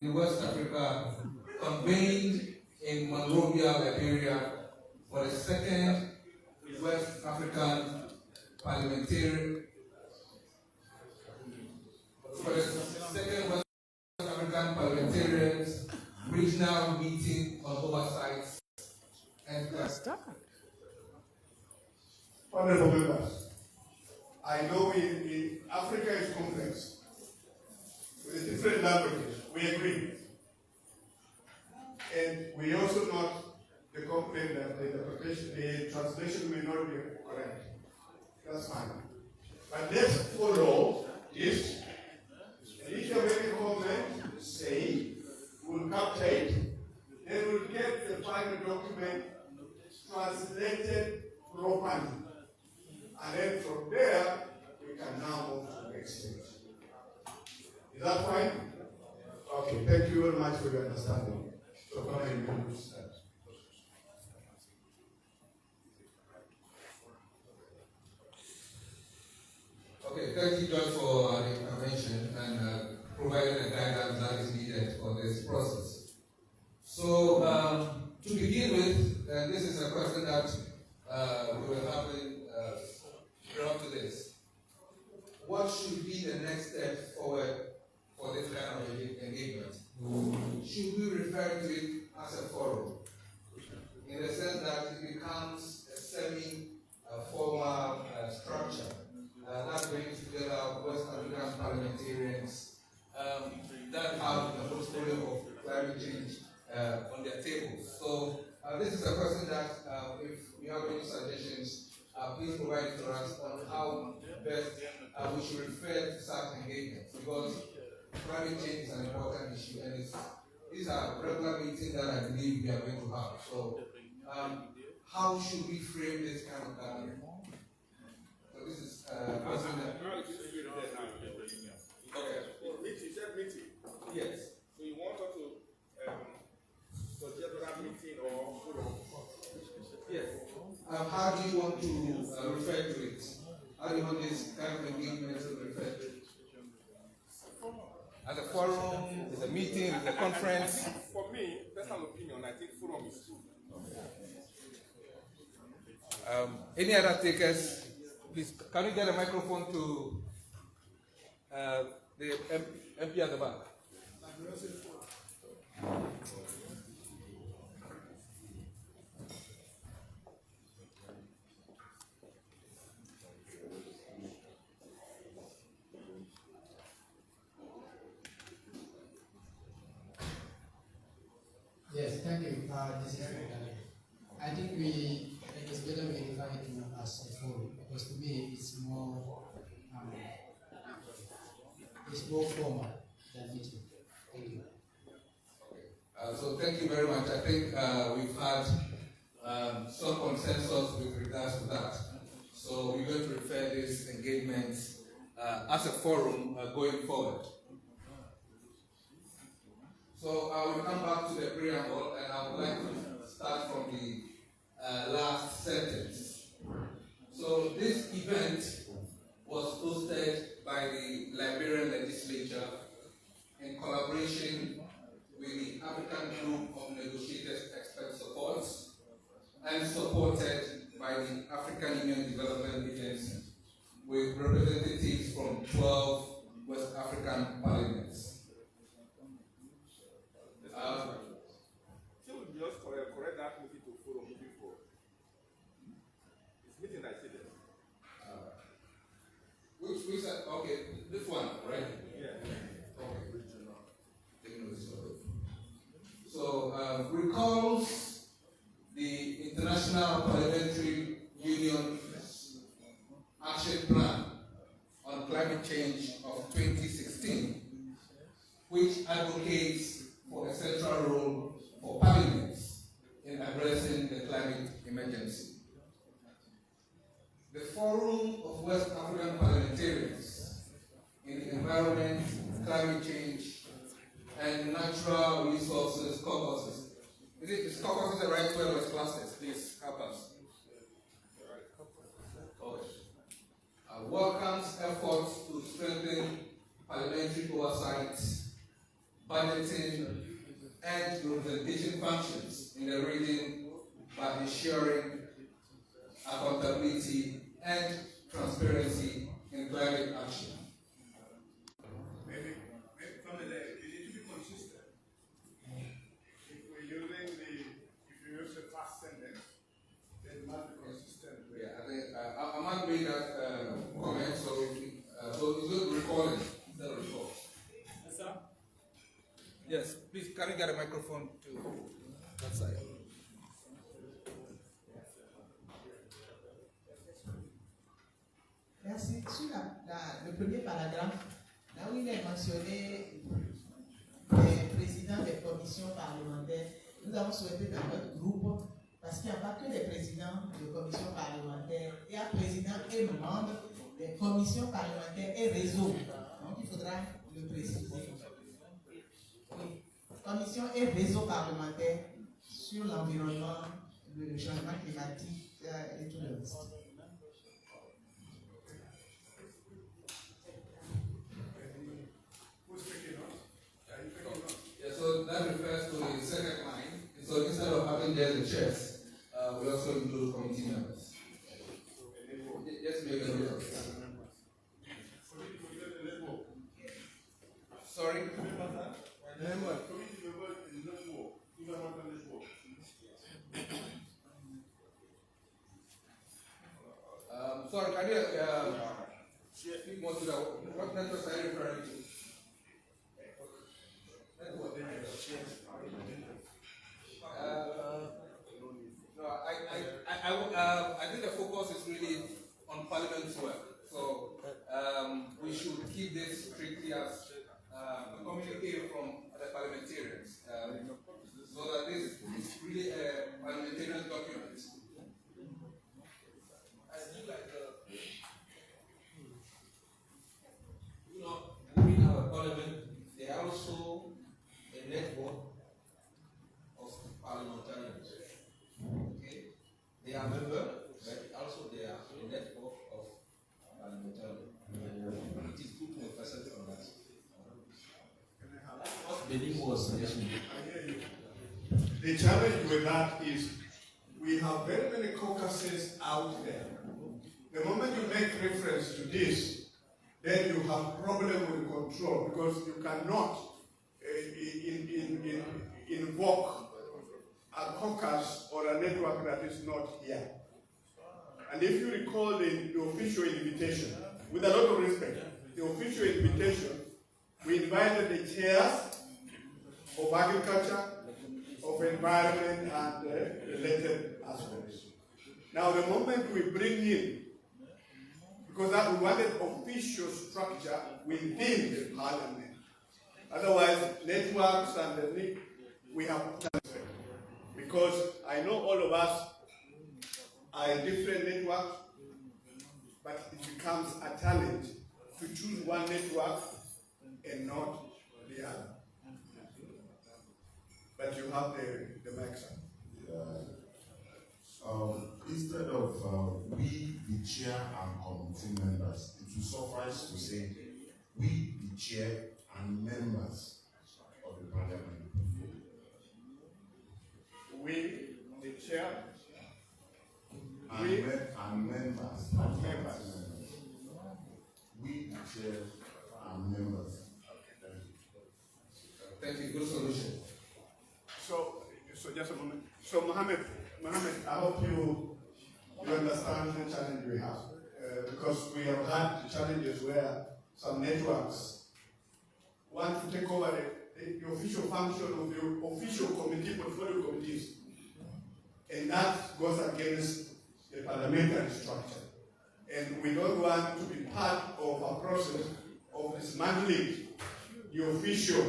in West Africa convened in Monrovia, Liberia for the second West African Parliamentarian Parliamentarians regional meeting on oversight and Honorable members, I know Africa is complex with different languages. We agree. And we also note the complaint that the translation may not be correct. That's fine. But let's follow this. And if you have any comment, say, we'll capture, then we'll get the final document translated properly. And then from there, we can now move to the next stage. Is that fine? Okay, thank you very much for your understanding. So come and use that. Okay, thank you, John, for the intervention and providing the guidance that is needed for this process. So, to begin with, this is a question that we were having prior to this. What should be the next step forward for this kind of engagement? Should we refer to it as a forum, in the sense that it becomes a semi-formal structure that brings together West African parliamentarians that have the portfolio of climate change on their tables? So this is a question that if you have any suggestions, please provide it to us on how best we should refer to such engagements, because climate change is an important issue, and these are regular meetings that I believe we are going to have. So how should we frame this kind of gathering? So this is okay. Meeting, said meeting. Yes. So you want us to suggest that meeting or forum? Yes. How do you want to refer to it? How do you want this kind of engagement to refer to it? As a forum, as a meeting, as a conference? For me, personal opinion, I think forum is good. Any other takers? Please, can you get a microphone to the MP at the back? Yes, thank you. This is I think it's better we define it as a forum, because to me it's more formal than meeting. Thank you. So thank you very much. I think we've had some consensus with regards to that. So we're going to refer this engagement as a forum going forward. So I will come back to the preamble, and I would like to start from the last sentence. So this event was hosted by the Liberian legislature in collaboration with the African Group of Negotiated Expert Support and supported by the African Union Development Agency, with representatives from 12 West African parliaments. Should we just correct that meeting to forum moving forward? It's meeting I see there. Which okay, this one, right? Yeah. Okay. Take notice of it. So recalls the International Parliamentary Union's Action Plan on Climate Change of 2016, which advocates for a central role for parliaments in addressing the climate emergency. The Forum of West African Parliamentarians in the Environment, Climate Change, and Natural Resources Caucuses. Is caucuses the right word or is clusters? Please help us. Okay. Welcomes efforts to strengthen parliamentary oversight budgeting, and representation functions in the region by ensuring accountability and transparency in climate action. Maybe from there, you need to be consistent. If we're using if you use the past sentence, then it must be consistent. Yeah, I think I might read that comment, so it's good recalling instead of recall. Yes, sir? Yes, please, can you get a microphone to that side? Merci. Sur le premier paragraphe, là où il est mentionné les présidents des commissions parlementaires, nous avons souhaité dans notre groupe, parce qu'il n'y a pas que des présidents de commissions parlementaires, il y a président et membres des commissions parlementaires et réseaux. Donc il faudra le préciser. Oui. Commission et réseau parlementaire sur l'environnement, le changement climatique et tout le reste. So that refers to the second line. So instead of having just the chairs, we also include committee members. Just make a note of that. Sorry? Sorry, can you speak more to that? What networks are you referring to? I think the focus is really on Parliament's work. So we should keep this strictly as a communique from the parliamentarians, so that this is really a parliamentarian document. I think like within our parliament, there are also a network of parliamentarians. Okay, they are members, but also they are a network of parliamentarians. It is good to emphasize on that. What Benin was mentioning. The challenge with that is we have very many caucuses out there. The moment you make reference to this, then you have problem with control, because you cannot invoke a caucus or a network that is not here. And if you recall the official invitation, with a lot of respect, the official invitation, we invited the chairs of agriculture, of environment, and related aspects. Now, the moment we bring in, because that we wanted official structure within the parliament. Otherwise, networks and we have transfer. Because I know all of us are in different networks, but it becomes a challenge to choose one network and not the other. But you have the mic, sir. Instead of we, the chair and committee members, it will suffice to say we, the chair and members of the parliament. We, the chair, and members. We, the chair and members. Thank you. Good solution. So just a moment. So Mohammed, I hope you understand the challenge we have, because we have had challenges where some networks want to take over the official function of the official committee, portfolio committees, and that goes against the parliamentary structure. And we don't want to be part of a process of dismantling the official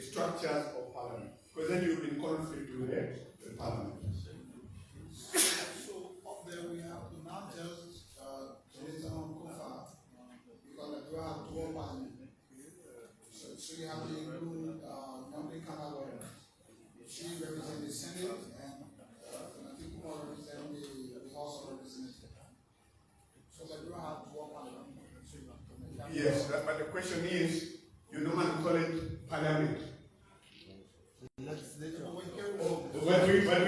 structures of parliament, because then you'll be in conflict with the parliament. So up there we have to not just Jason Kofa, because the draft to parliament. So you have to include Namdi Kanawa. She represents the Senate, and I think Kumar represents the House of Representatives. So the draft to parliament. Yes, but the question is, You normally call it parliament. When we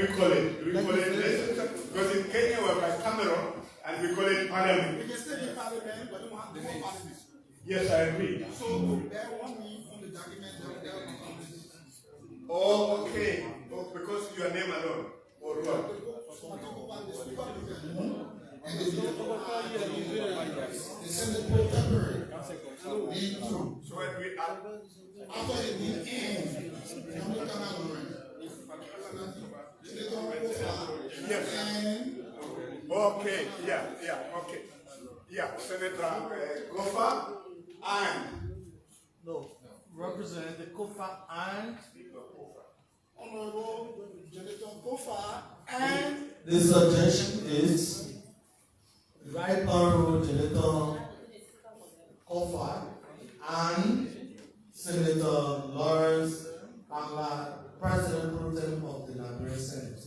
call it, we call it legislature. Because in Kenya we're by Cameron and we call it parliament. We can still be parliament, but we don't have the whole parliament. Yes, I agree. So there won't be on the document that there will be parliament. Oh, okay. Oh, because your name alone. Or what? And the Senate will temporary. So when we are After the meeting ends, come to Cameroon. yes. Okay. Yeah. Okay. Yeah. Senator Gofa and No, Representative Kofa and Honorable Jonathan Kofa and the suggestion is Right Honorable Jonathan Kofa and Senator Lawrence Bangla, President Pro Tem of the Liberian Senate.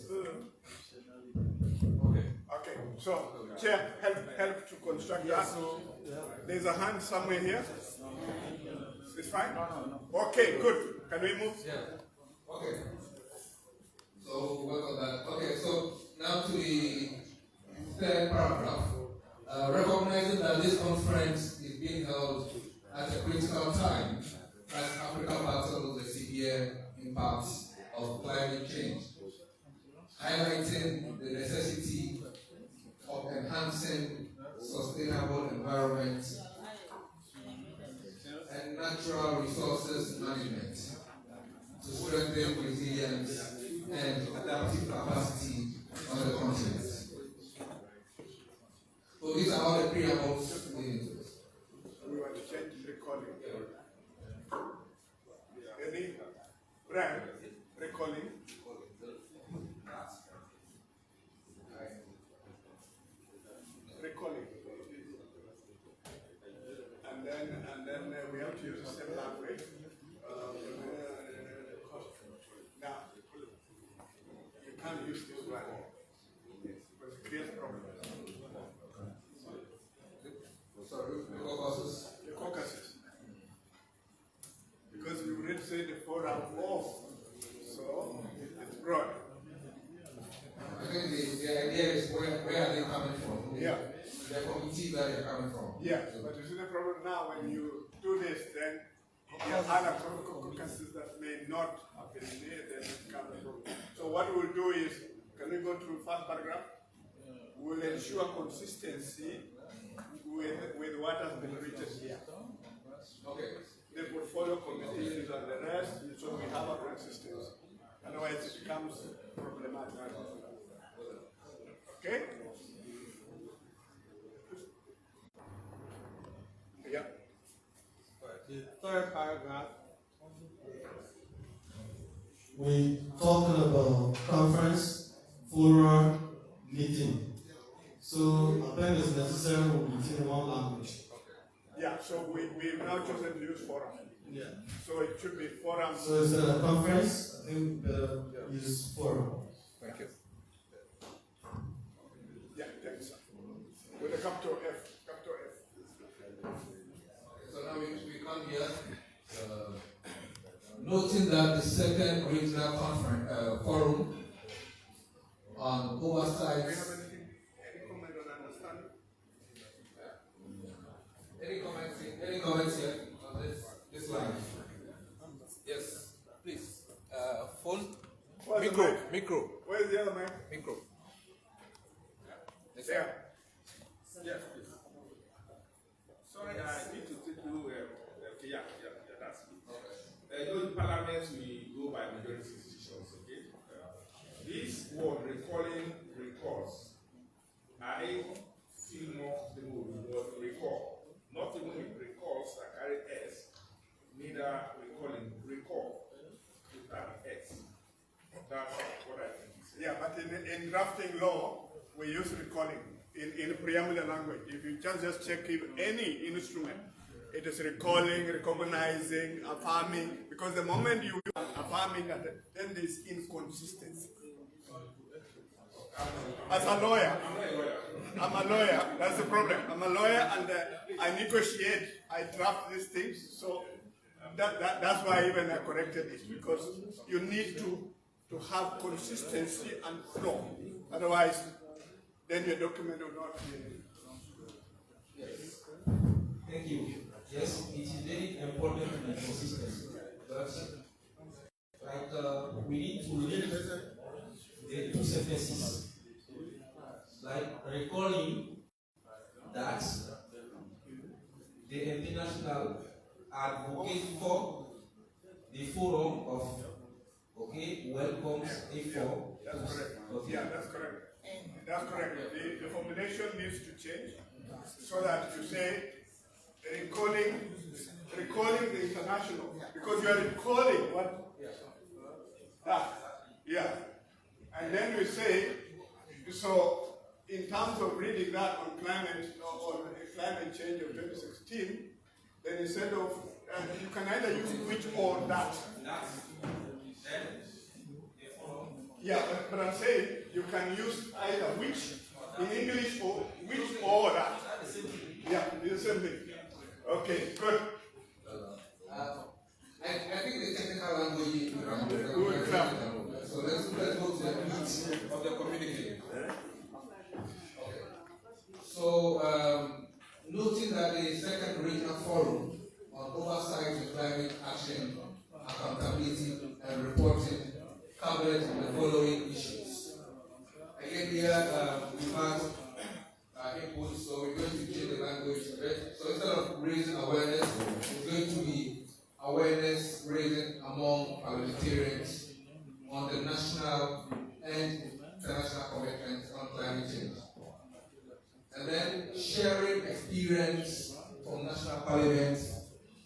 okay. So Chair, help to construct that. There's a hand somewhere here. It's fine? Okay, good. Can we move? Yeah. Okay. So work on that. Okay, so now to the third paragraph. Recognizing that this conference is being held at a critical time as Africa battles the severe impacts of climate change, highlighting the necessity of enhancing sustainable environment and natural resources management to strengthen resilience and adaptive capacity on the continent. So these are all the preambles leading to this. We want to change the recording. Any brand recording? Recording. And then we have to use the same language. Now, you can't use this one because it creates problems. Sorry, the caucuses. The caucuses. Because we already said the forum off, so it's broad. I think the idea is where are they coming from? Yeah. The committees that they're coming from. Yeah, but you see the problem now when you do this, then you have other caucuses that may not have been there, then it becomes a problem. So what we'll do is, can we go through the first paragraph? We'll ensure consistency with what has been written here. Okay. The portfolio committees and the rest, so we have a consistency. Otherwise it becomes problematic. Okay? Yeah. The third paragraph, we talking about conference, forum, meeting. So I think it's necessary we meet in one language. Yeah, so we've now chosen to use forum. Yeah. So it should be forum. So instead of conference, I think we better use forum. Thank you. Yeah, thanks. With a capital F. Capital F. So now we come here, noting that the second regional conference forum on oversight. Do we have any comment on understanding? Any comments here on this line? Yes, please. Phone. Where's the mic? Micro. Where's the other mic? Micro. Yes, There. Yes, please. Sorry, I need to take you. Okay, yeah, that's good. In parliament, we go by majority decisions, okay? This word recalling recalls. I feel more comfortable with the word recall. Not even with recalls that carry S, neither recalling, recall without X. That's what I think. Yeah, but in drafting law, we use recalling in preamble language. If you just check if any instrument, it is recalling, recognizing, affirming, because the moment you use affirming, then there's inconsistency. As a lawyer, I'm a lawyer, that's the problem. I'm a lawyer and I negotiate, I draft these things, so that's why even I corrected it, because you need to have consistency and flow. Otherwise, then your document will not be. Yes. Thank you. Yes, it is very important to be consistent. But we need to link the two sentences. Like recalling that the international advocate for the forum of welcomes A4. That's correct. Okay. Yeah, that's correct. That's correct. The formulation needs to change so that you say recalling the international, because you are recalling what that. Yeah. And then we say, so in terms of reading that on climate change of 2016, then instead of you can either use which or that. Yeah, but I'm saying you can use either which in English or which or that. Yeah, it's the same thing. Okay, good. I think the technical language so let's go to the meat of the communique. Okay. So noting that the second regional forum on oversight in climate action, accountability and reporting covered the following issues. Again here we have input, so we're going to change the language a bit. So instead of raising awareness, it's going to be awareness raising among parliamentarians on the national and international commitments on climate change. And then sharing experience from national parliaments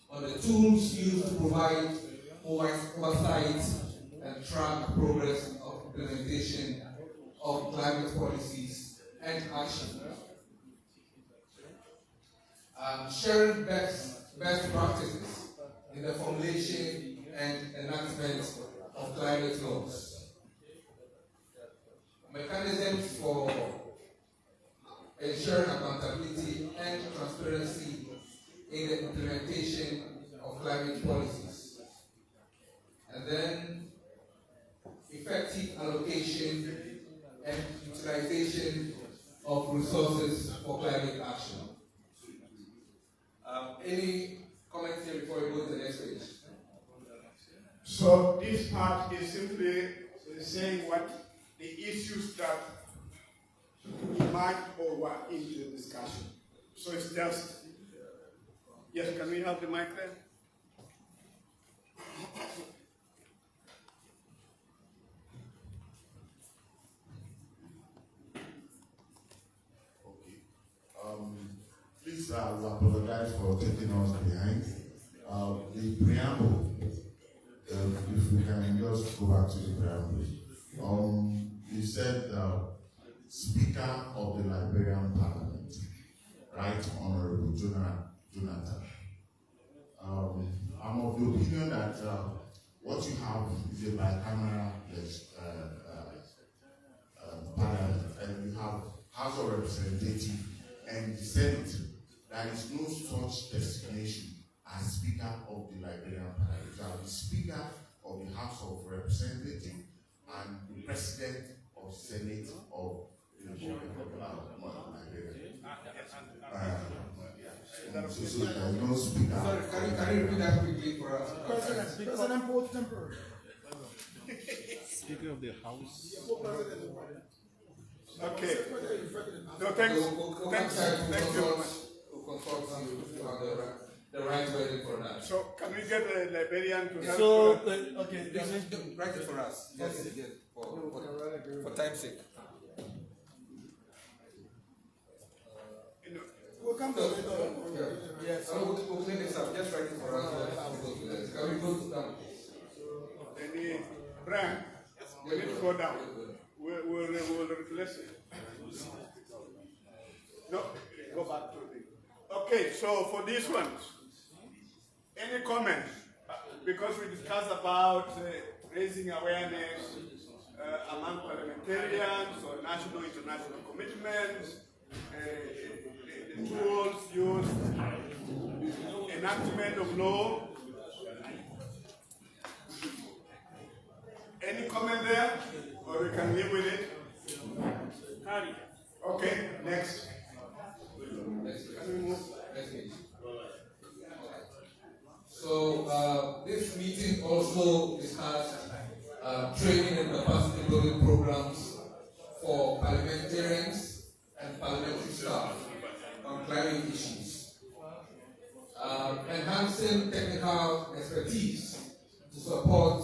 on the tools used to provide oversight and track progress of implementation of climate policies and action. Sharing best practices in the formulation and enactment of climate laws. Mechanisms for ensuring accountability and transparency in the implementation of climate policies. And then effective allocation and utilization of resources for climate action. Any comments here before we go to the next page? So this part is simply saying what the issues that emerged or were into the discussion. So it's just, yes, can we have the mic there? Please, we apologize for taking us behind. The preamble, if we can just go back to the preamble. You said Speaker of the Liberian Parliament, Right Honorable Jonathan. I'm of the opinion that what you have is a bicameral parliament, and you have House of Representatives and the Senate. There is no such designation as Speaker of the Liberian Parliament. You have the Speaker of the House of Representatives and the President of Senate of the Republic of Liberia. So there is no Speaker. Sorry, can you repeat that quickly for us? President pro tempore. Speaker of the House. Okay. No, thanks. Thank you very much. We'll consult you to have the right wording for that. So can we get a Liberian to help? So, Okay, write it for us. Yes, yes, for time's sake. We'll come to it. Yes, so we'll clean this up. Just write it for us. Can we go to them? Brian, we need to go down. We'll replace it. No, go back to the. Okay, so for these ones, any comments? Because we discussed about raising awareness among parliamentarians on national international commitments, the tools used, enactment of law, Any comment there? Or we can live with it? Harry. Okay, next. Can we move? Next page. So this meeting also discussed training and capacity building programs for parliamentarians and parliamentary staff on climate issues, enhancing technical expertise to support